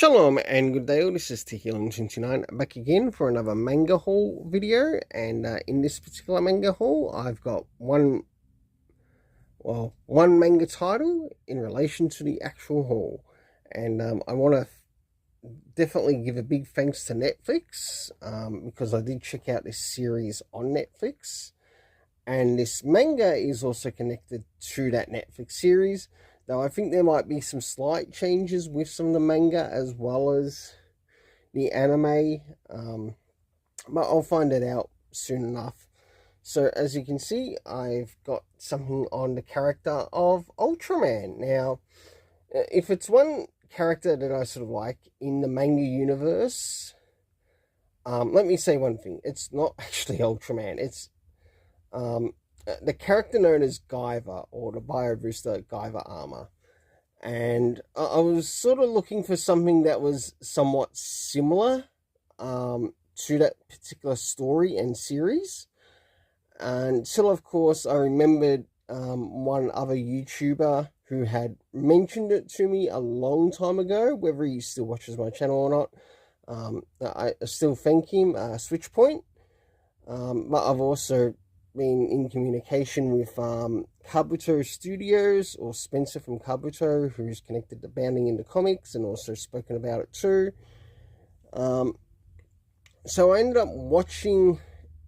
Shalom and good day all, this is Tehealing29 back again for another manga haul video, and in this particular manga haul I've got one manga title in relation to the actual haul, and I want to definitely give a big thanks to Netflix because I did check out this series on Netflix, and this manga is also connected to that Netflix series. Now, I think there might be some slight changes with some of the manga as well as the anime, but I'll find it out soon enough. So, as you can see, I've got something on the character of Ultraman. Now, if it's one character that I sort of like in the manga universe, let me say one thing. It's not actually Ultraman. It's the character known as Guyver, or the Bio Booster Guyver armor. And I was sort of looking for something that was somewhat similar to that particular story and series. Until, of course, I remembered one other YouTuber who had mentioned it to me a long time ago, whether he still watches my channel or not. I still thank him, Switchpoint. But I've also been in communication with Kabuto Studios, or Spencer from Kabuto, who's connected to Bounding into Comics and also spoken about it too. So I ended up watching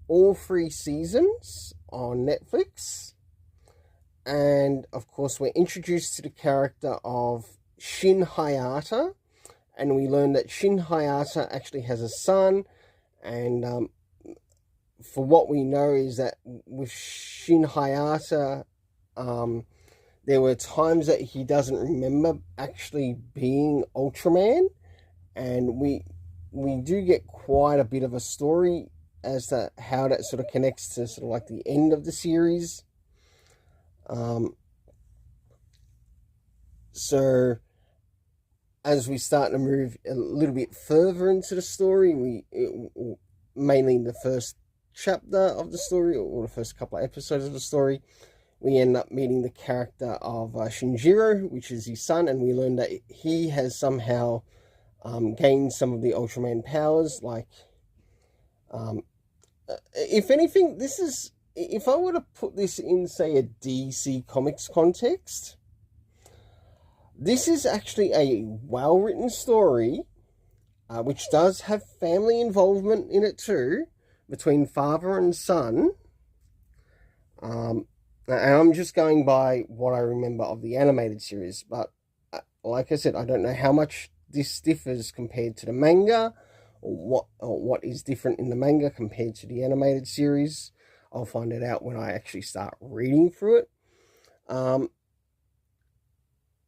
all 3 seasons on Netflix, and of course we're introduced to the character of Shin Hayata, and we learn that Shin Hayata actually has a son, and for what we know is that with Shin Hayata, there were times that he doesn't remember actually being Ultraman, and we do get quite a bit of a story as to how that sort of connects to sort of like the end of the series. So as we start to move a little bit further into the story, mainly in the first chapter of the story, or the first couple of episodes of the story, we end up meeting the character of Shinjiro, which is his son, and we learn that he has somehow gained some of the Ultraman powers. Like, if anything, this is, if I were to put this in, say, a DC Comics context, this is actually a well-written story, which does have family involvement in it too, between father and son. And I'm just going by what I remember of the animated series, but like I said, I don't know how much this differs compared to the manga, or what is different in the manga compared to the animated series. I'll find it out when I actually start reading through it.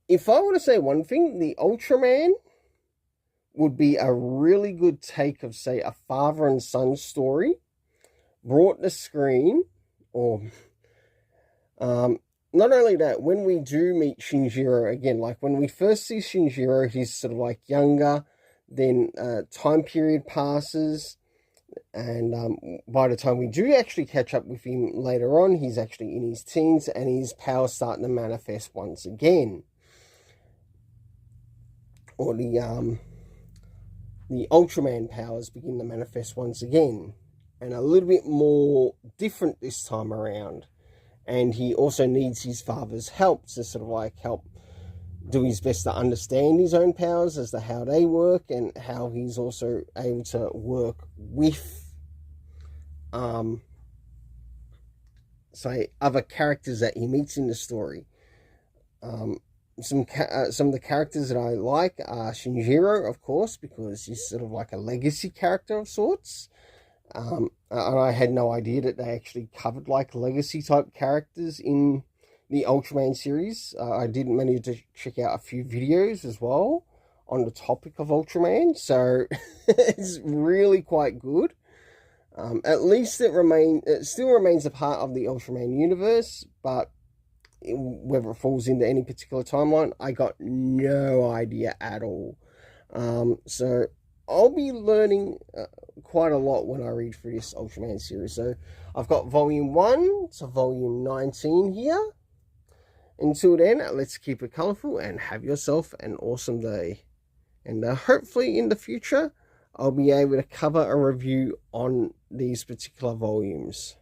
If I were to say one thing, the Ultraman would be a really good take of, say, a father and son story brought to screen. Or not only that, when we do meet Shinjiro again, like when we first see Shinjiro, he's sort of like younger, then time period passes, and by the time we do actually catch up with him later on, he's actually in his teens, and his powers starting to manifest once again. Or the Ultraman powers begin to manifest once again, and a little bit more different this time around. And he also needs his father's help to sort of like help do his best to understand his own powers as to how they work, and how he's also able to work with say other characters that he meets in the story. Some of the characters that I like are Shinjiro, of course, because he's sort of like a legacy character of sorts. And I had no idea that they actually covered like legacy type characters in the Ultraman series. I did manage to check out a few videos as well on the topic of Ultraman, so it's really quite good. At least it still remains a part of the Ultraman universe, but whether it falls into any particular timeline, I got no idea at all. So I'll be learning quite a lot when I read through this Ultraman series. So I've got volume 1 to volume 19 here. Until then, let's keep it colourful and have yourself an awesome day. And hopefully in the future, I'll be able to cover a review on these particular volumes.